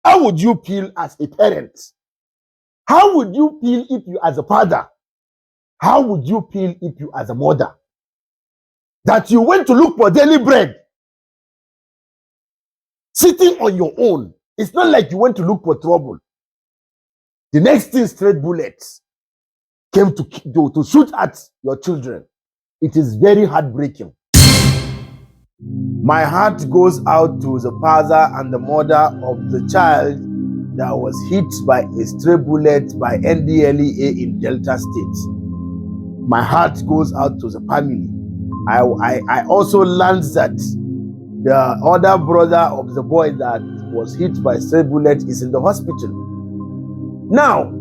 How would you feel as a parent? How would you feel if you as a father? How would you feel if you as a mother? That you went to look for daily bread, sitting on your own. It's not like you went to look for trouble. The next thing, straight bullets came to shoot at your children. It is very heartbreaking. My heart goes out to the father and the mother of the child that was hit by a stray bullet by NDLEA in Delta State. My heart goes out to the family. I also learned that the other brother of the boy that was hit by a stray bullet is in the hospital. Now,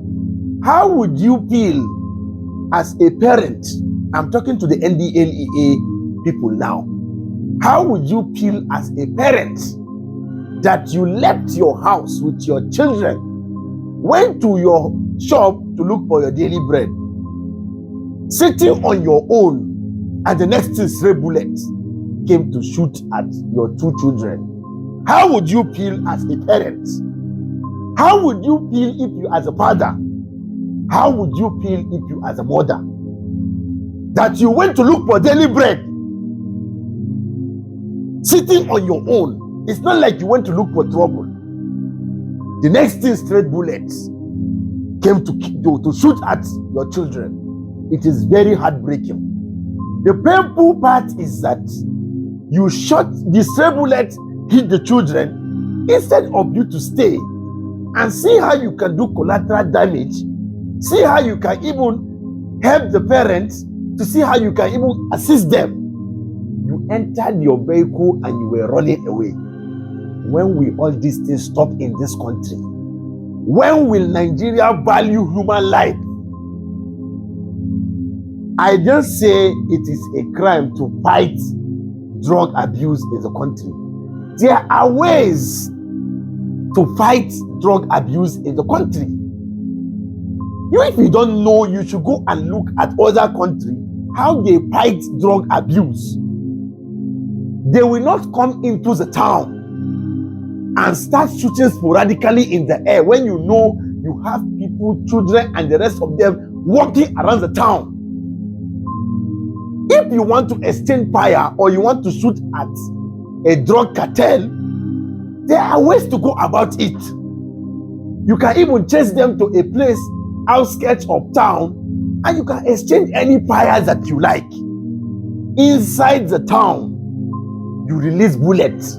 how would you feel as a parent? I'm talking to the NDLEA people now. How would you feel as a parent that you left your house with your children, went to your shop to look for your daily bread, sitting on your own, and the next thing, stray bullets came to shoot at your two children? How would you feel as a parent? How would you feel if you as a father? How would you feel if you as a mother? That you went to look for daily bread, sitting on your own. It's not like you went to look for trouble. The next thing, straight bullets came to shoot at your children. It is very heartbreaking. The painful part is that you shot the stray bullet, hit the children, instead of you to stay and see how you can do collateral damage, see how you can even help the parents, to see how you can even assist them. You entered your vehicle and you were running away. When will all these things stop in this country? When will Nigeria value human life? I just say it is a crime to fight drug abuse in the country. There are ways to fight drug abuse in the country. If you don't know, you should go and look at other countries, how they fight drug abuse. They will not come into the town and start shooting sporadically in the air when you know you have people, children, and the rest of them walking around the town. If you want to exchange fire or you want to shoot at a drug cartel, there are ways to go about it. You can even chase them to a place outskirts of town and you can exchange any fire that you like. Inside the town, you release bullets.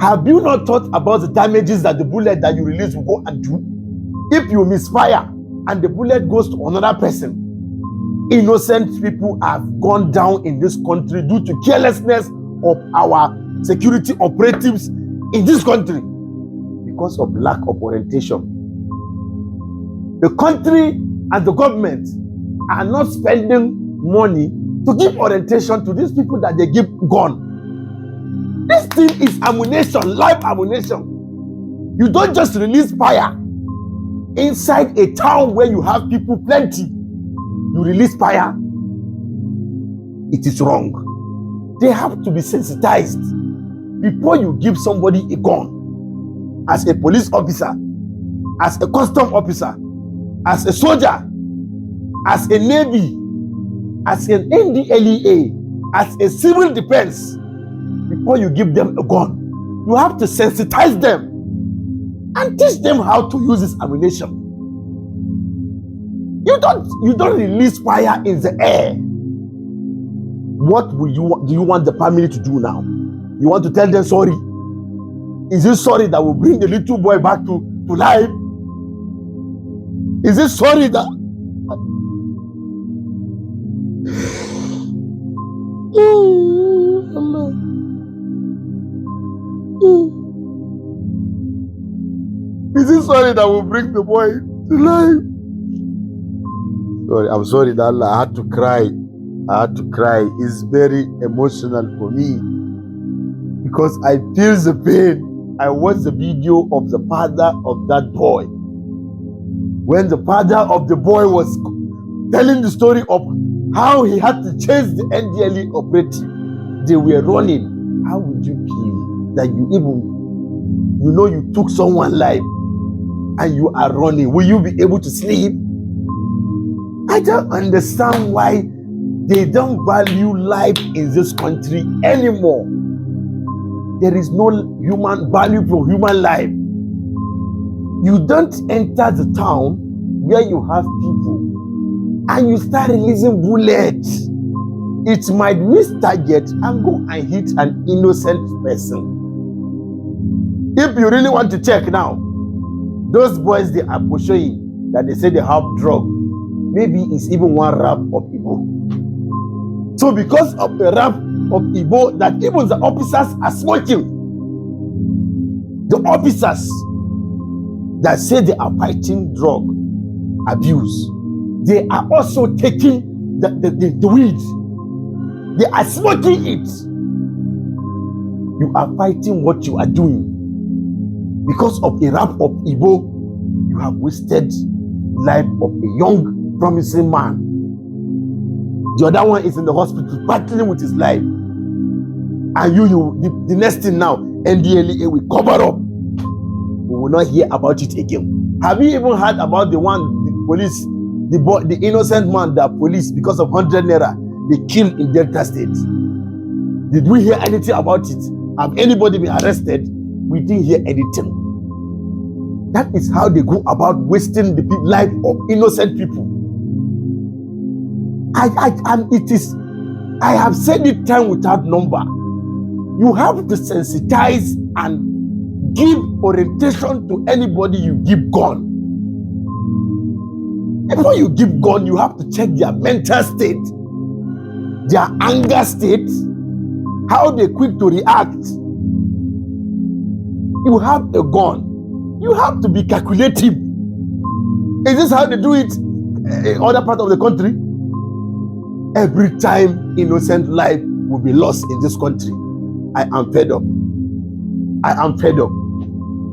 Have you not thought about the damages that the bullet that you release will go and do? If you misfire and the bullet goes to another person, innocent people have gone down in this country due to carelessness of our security operatives in this country because of lack of orientation. The country and the government are not spending money to give orientation to these people that they give gun. This thing is ammunition, live ammunition. You don't just release fire inside a town where you have people plenty. You release fire. It is wrong. They have to be sensitized before you give somebody a gun. As a police officer, as a custom officer, as a soldier, as a navy, as an NDLEA, as a civil defense, before you give them a gun, you have to sensitize them and teach them how to use this ammunition. You don't release fire in the air. What do you want the family to do now? You want to tell them sorry? Is it sorry that will bring the little boy back to life? Is it sorry that is it sorry that will bring the boy to life? Sorry, I'm sorry that I had to cry. It's very emotional for me because I feel the pain. I watched the video of the father of that boy. When the father of the boy was telling the story of how he had to chase the NDLEA operative, they were running. How would you feel that you even You know you took someone's life and you are running. Will you be able to sleep? I don't understand why they don't value life in this country anymore. There is no human value for human life. You don't enter the town where you have people and you start releasing bullets. It might miss target and go and hit an innocent person. If you really want to check now, those boys they are portraying that they say they have drug, maybe it's even one rap of Igbo. So because of the rap of Igbo, that even the officers are smoking. The officers that say they are fighting drug abuse, they are also taking the weed. They are smoking it. You are fighting what you are doing. Because of a rap of Igbo, you have wasted life of a young, promising man. The other one is in the hospital battling with his life. And the next thing now, NDLEA will cover up. We will not hear about it again. Have you even heard about the police, the innocent man that police, because of 100 naira, they killed in Delta State? Did we hear anything about it? Have anybody been arrested? We didn't hear anything. That is how they go about wasting the life of innocent people. I have said it time without number. You have to sensitize and give orientation to anybody you give gun. Before you give gun, you have to check their mental state, their anger state, how they quick to react. You have a gun. You have to be calculative. Is this how they do it in other parts of the country? Every time innocent life will be lost in this country, I am fed up. I am fed up.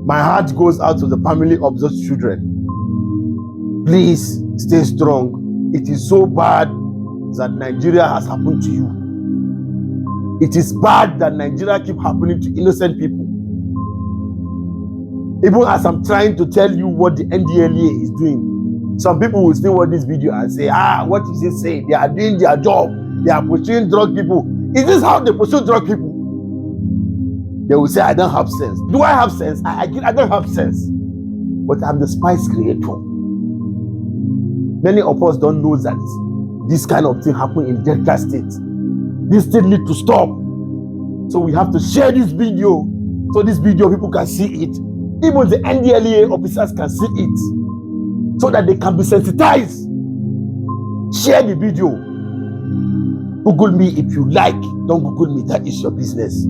My heart goes out to the family of those children. Please stay strong. It is so bad that Nigeria has happened to you. It is bad that Nigeria keeps happening to innocent people. Even as I'm trying to tell you what the NDLEA is doing, some people will still watch this video and say, what is he saying? They are doing their job. They are pursuing drug people. Is this how they pursue drug people? They will say, I don't have sense. Do I have sense? I don't have sense. But I'm the spice creator. Many of us don't know that this kind of thing happened in Delta State. This thing needs to stop. So we have to share this video, so this video people can see it. Even the NDLEA officers can see it, so that they can be sensitized. Share the video. Google me if you like. Don't Google me. That is your business.